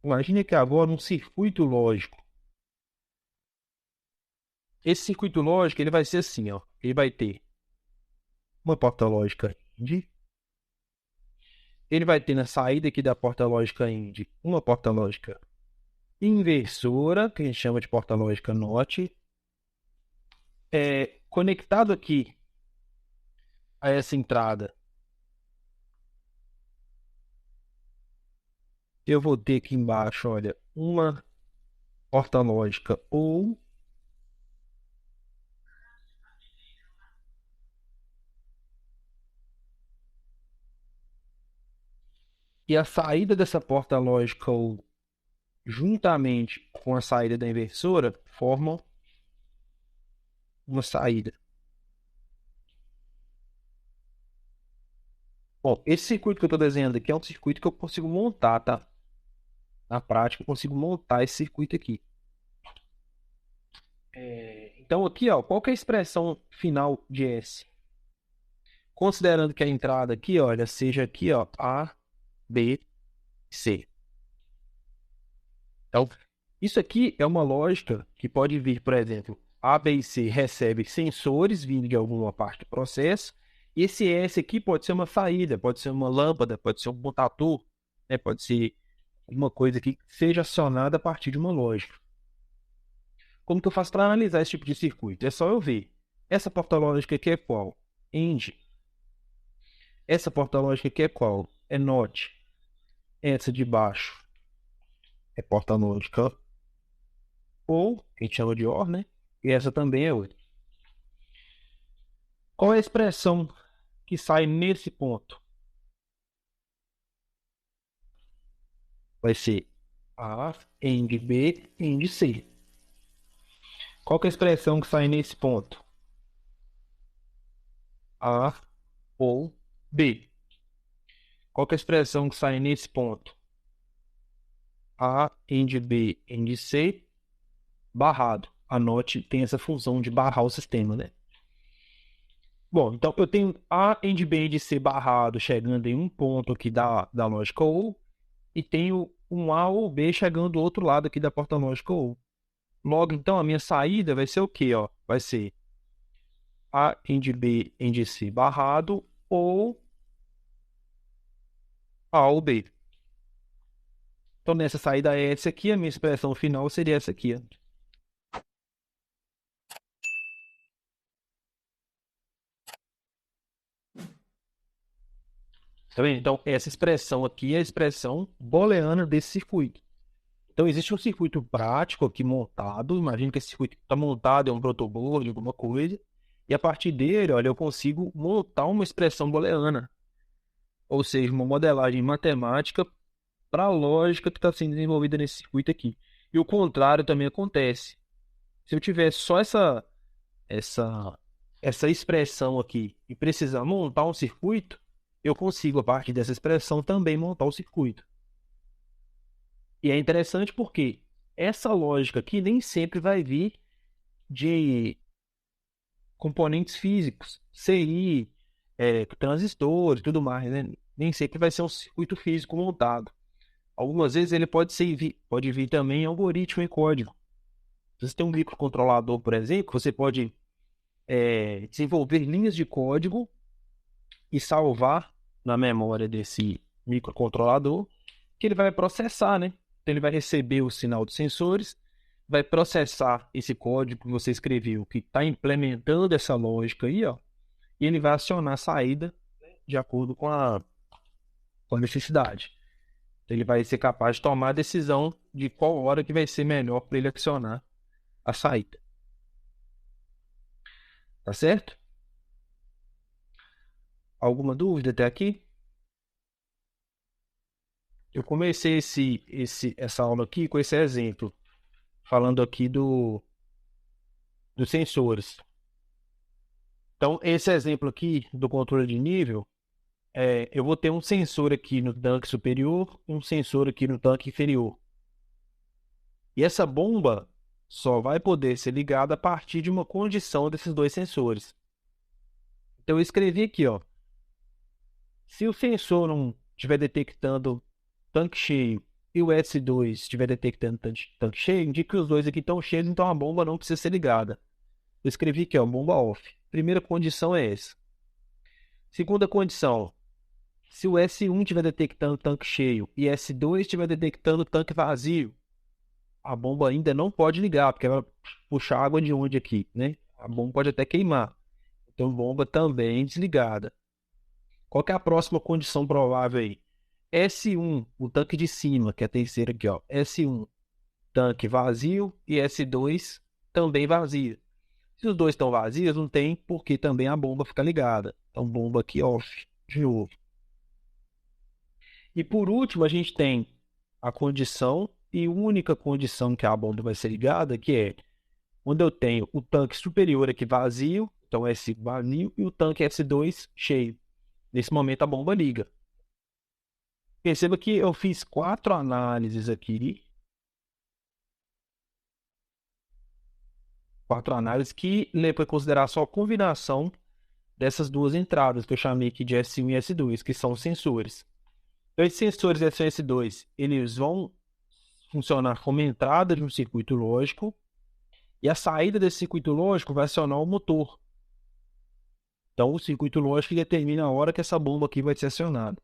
Imagine que agora um circuito lógico. Esse circuito lógico ele vai ser assim, ó. Ele vai ter uma porta lógica IND. Ele vai ter na saída aqui da porta lógica IND uma porta lógica inversora, que a gente chama de porta lógica NOT. Conectado aqui a essa entrada, eu vou ter aqui embaixo, olha, uma porta lógica ou. E a saída dessa porta lógica ou, juntamente com a saída da inversora, formam uma saída. Bom, esse circuito que eu estou desenhando aqui é um circuito que eu consigo montar, tá? Na prática, eu consigo montar esse circuito aqui. Então, aqui, ó, qual que é a expressão final de S? Considerando que a entrada aqui, olha, seja aqui, ó, A, B, C. Então, isso aqui é uma lógica que pode vir, por exemplo, A, B e C recebem sensores vindo de alguma parte do processo, e esse S aqui pode ser uma saída, pode ser uma lâmpada, pode ser um contator, né? Pode ser uma coisa que seja acionada a partir de uma lógica. Como que eu faço para analisar esse tipo de circuito? É só eu ver. Essa porta lógica aqui é qual? END. Essa porta lógica aqui é qual? É NOT. Essa de baixo é porta lógica ou, que a gente chama de OR, né? E essa também é outra. Qual é a expressão que sai nesse ponto? Vai ser A, AND B, AND C. Qual que é a expressão que sai nesse ponto? A ou B. Qual que é a expressão que sai nesse ponto? A, AND B, AND C, barrado. A NOT tem essa função de barrar o sistema, né? Bom, então eu tenho A, AND B, AND C barrado chegando em um ponto aqui da lógica OR e tenho um A ou B chegando do outro lado aqui da porta lógica OR. Logo, então, a minha saída vai ser o quê? Ó? Vai ser A AND B AND C barrado ou A ou B. Então, nessa saída é essa aqui, a minha expressão final seria essa aqui. Ó. Tá vendo? Então, essa expressão aqui é a expressão booleana desse circuito. Então, existe um circuito prático aqui montado. Imagina que esse circuito está montado, é um protobolo, alguma coisa. E a partir dele, olha, eu consigo montar uma expressão booleana. Ou seja, uma modelagem matemática para a lógica que está sendo desenvolvida nesse circuito aqui. E o contrário também acontece. Se eu tiver só essa, essa expressão aqui e precisar montar um circuito, eu consigo, a partir dessa expressão, também montar o circuito. E é interessante porque essa lógica aqui nem sempre vai vir de componentes físicos, CI, transistores e tudo mais, né? Nem sempre vai ser um circuito físico montado. Algumas vezes ele pode vir também em algoritmo em código. Se você tem um microcontrolador, por exemplo, você pode desenvolver linhas de código e salvar na memória desse microcontrolador, que ele vai processar, né? Então ele vai receber o sinal dos sensores, vai processar esse código que você escreveu, que está implementando essa lógica aí, ó, e ele vai acionar a saída de acordo com a necessidade. Então, ele vai ser capaz de tomar a decisão de qual hora que vai ser melhor para ele acionar a saída. Tá certo? Alguma dúvida até aqui? Eu comecei essa aula aqui com esse exemplo, falando aqui dos sensores. Então, esse exemplo aqui do controle de nível, eu vou ter um sensor aqui no tanque superior, um sensor aqui no tanque inferior. E essa bomba só vai poder ser ligada a partir de uma condição desses dois sensores. Então, eu escrevi aqui, ó, se o sensor não estiver detectando tanque cheio e o S2 estiver detectando tanque cheio, indica que os dois aqui estão cheios, então a bomba não precisa ser ligada. Eu escrevi aqui, ó, bomba off. Primeira condição é essa. Segunda condição, se o S1 estiver detectando tanque cheio e S2 estiver detectando tanque vazio, a bomba ainda não pode ligar, porque ela vai puxar água de onde aqui, né? A bomba pode até queimar. Então, bomba também desligada. Qual que é a próxima condição provável aí? S1, o tanque de cima, que é a terceira aqui, ó. S1, tanque vazio e S2 também vazio. Se os dois estão vazios, não tem por que também a bomba ficar ligada. Então, bomba aqui off, de novo. E por último, a gente tem a condição e única condição que a bomba vai ser ligada, que é quando eu tenho o tanque superior aqui vazio, então S vazio, e o tanque S2 cheio. Nesse momento a bomba liga. Perceba que eu fiz 4 análises aqui, 4 análises que levam em consideração a combinação dessas duas entradas que eu chamei aqui de S1 e S2, que são os sensores. Então, esses sensores S1 e S2, eles vão funcionar como entrada de um circuito lógico e a saída desse circuito lógico vai acionar o motor. Então, o circuito lógico determina a hora que essa bomba aqui vai ser acionada.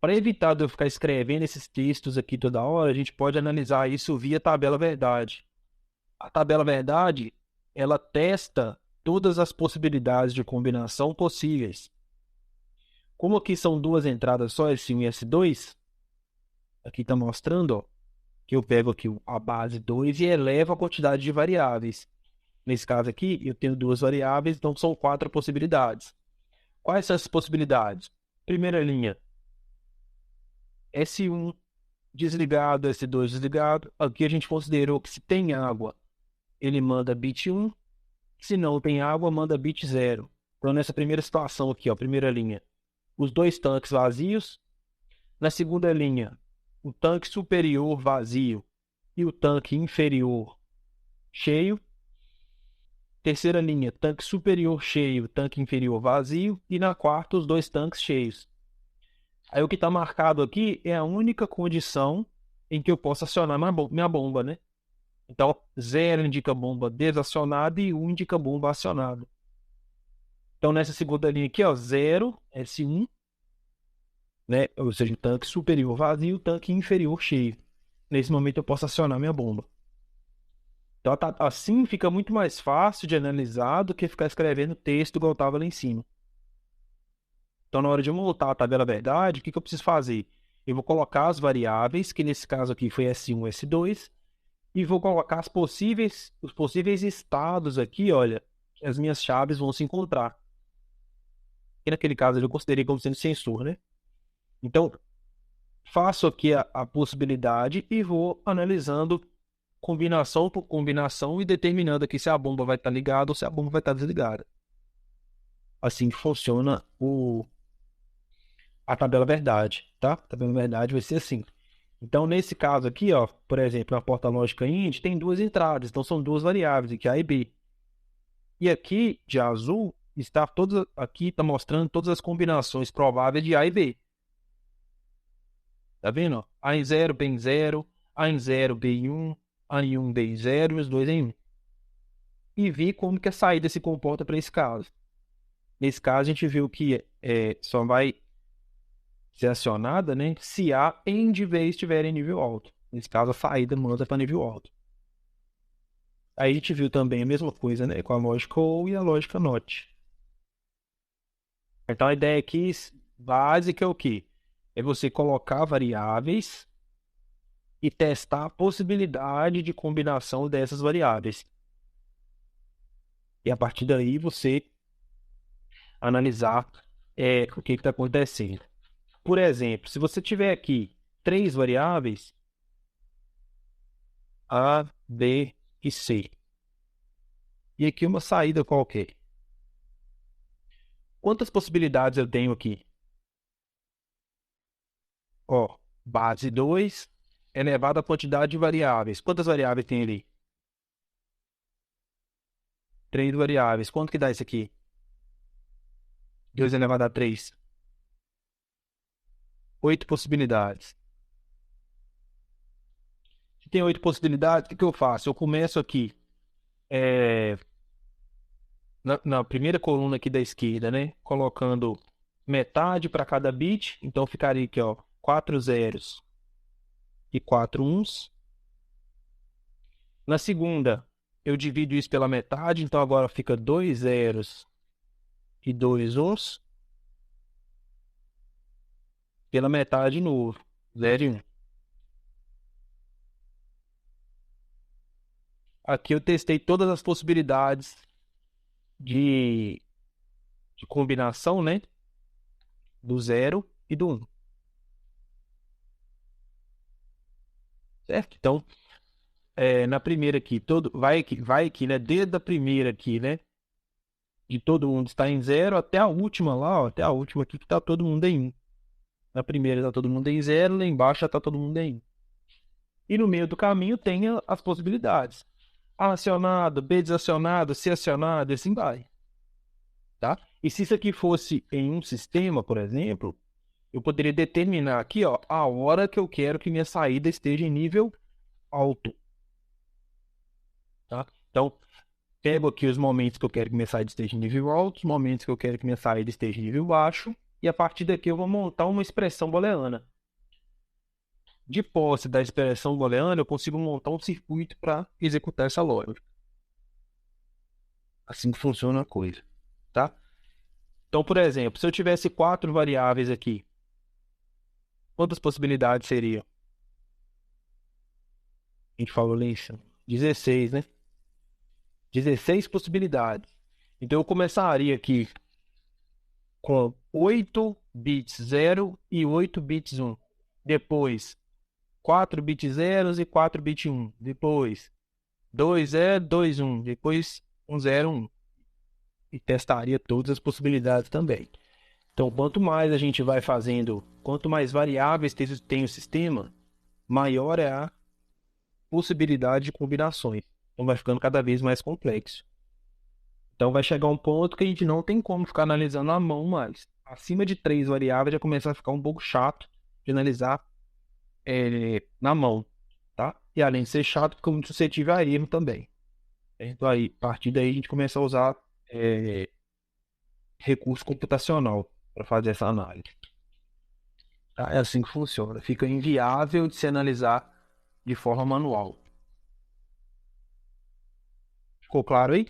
Para evitar de eu ficar escrevendo esses textos aqui toda hora, a gente pode analisar isso via tabela verdade. A tabela verdade, ela testa todas as possibilidades de combinação possíveis. Como aqui são duas entradas só, S1 e S2, aqui está mostrando, ó, que eu pego aqui a base 2 e elevo a quantidade de variáveis. Nesse caso aqui, eu tenho duas variáveis, então são 4 possibilidades. Quais são essas possibilidades? Primeira linha, S1 desligado, S2 desligado. Aqui a gente considerou que se tem água, ele manda bit 1. Se não tem água, manda bit 0. Então, nessa primeira situação aqui, ó, primeira linha, os dois tanques vazios. Na segunda linha, o tanque superior vazio e o tanque inferior cheio. Terceira linha, tanque superior cheio, tanque inferior vazio. E na quarta, os dois tanques cheios. Aí o que está marcado aqui é a única condição em que eu posso acionar minha bomba, né? Então, 0 indica bomba desacionada e 1 indica bomba acionada. Então, nessa segunda linha aqui, ó, 0, S1, né? Ou seja, o tanque superior vazio, o tanque inferior cheio. Nesse momento eu posso acionar minha bomba. Então, assim fica muito mais fácil de analisar do que ficar escrevendo texto igual estava lá em cima. Então, na hora de eu montar a tabela verdade, o que eu preciso fazer? Eu vou colocar as variáveis, que nesse caso aqui foi S1 e S2, e vou colocar os possíveis estados aqui, olha, que as minhas chaves vão se encontrar. E naquele caso eu considerei como sendo sensor, né? Então, faço aqui a possibilidade e vou analisando combinação por combinação e determinando aqui se a bomba vai estar ligada ou se a bomba vai estar desligada. Assim que funciona a tabela verdade, tá? A tabela verdade vai ser assim. Então, nesse caso aqui, ó, por exemplo, na porta lógica int tem duas entradas, então são duas variáveis, aqui A e B. E aqui, de azul, aqui está mostrando todas as combinações prováveis de A e B. Tá vendo? Ó? A em 0, B em 0, A em 0, B em 1, A em 1, B em 0 e os dois em 1. E vi como que a saída se comporta para esse caso. Nesse caso, a gente viu que só vai ser acionada, né, se A e B estiver em nível alto. Nesse caso, a saída manda para nível alto. Aí a gente viu também a mesma coisa, né, com a lógica OR e a lógica NOT. Então, a ideia aqui básica é o quê? É você colocar variáveis e testar a possibilidade de combinação dessas variáveis. E a partir daí você analisar o que está acontecendo. Por exemplo, se você tiver aqui 3 variáveis, A, B e C, e aqui uma saída qualquer. Quantas possibilidades eu tenho aqui? Ó, base 2 elevado à quantidade de variáveis. Quantas variáveis tem ali? 3 variáveis. Quanto que dá isso aqui? 2 elevado a 3. 8 possibilidades. tem 8 possibilidades, o que que eu faço? Eu começo aqui é, na primeira coluna aqui da esquerda, né? Colocando metade para cada bit. Então ficaria aqui, ó, 4 zeros e 4 uns. Na segunda, eu divido isso pela metade, então agora fica 2 zeros e 2 uns. Pela metade de novo, 0 e 1. Aqui eu testei todas as possibilidades de, de combinação, né? Do 0 e do 1. Certo? Então, na primeira aqui, vai aqui, né? Desde a primeira aqui, né? De todo mundo está em 0 até a última lá, ó, até a última aqui que está todo mundo em 1. Na primeira está todo mundo em 0, lá embaixo já está todo mundo em 1. E no meio do caminho tem as possibilidades. A acionado, B desacionado, C acionado, e assim vai. Tá? E se isso aqui fosse em um sistema, por exemplo, eu poderia determinar aqui, ó, a hora que eu quero que minha saída esteja em nível alto. Tá? Então, pego aqui os momentos que eu quero que minha saída esteja em nível alto, os momentos que eu quero que minha saída esteja em nível baixo, e a partir daqui eu vou montar uma expressão booleana. De posse da expressão booleana, eu consigo montar um circuito para executar essa lógica. Assim que funciona a coisa, tá? Então, por exemplo, se eu tivesse 4 variáveis aqui, quantas possibilidades seriam? A gente falou lá em cima. 16, né? 16 possibilidades. Então, eu começaria aqui com 8 bits 0 e 8 bits 1. Depois, 4 bits 0 e 4 bits 1. Depois, 2 0, 2 1. Depois, 1 0 1. E testaria todas as possibilidades também. Então, quanto mais a gente vai fazendo, quanto mais variáveis tem o sistema, maior é a possibilidade de combinações. Então, vai ficando cada vez mais complexo. Então, vai chegar um ponto que a gente não tem como ficar analisando à mão mais. Acima de 3 variáveis já começa a ficar um pouco chato de analisar na mão, tá? E além de ser chato, fica muito suscetível a erro também. Então, aí, a partir daí, a gente começa a usar recurso computacional para fazer essa análise. Tá? É assim que funciona. Fica inviável de se analisar de forma manual. Ficou claro aí?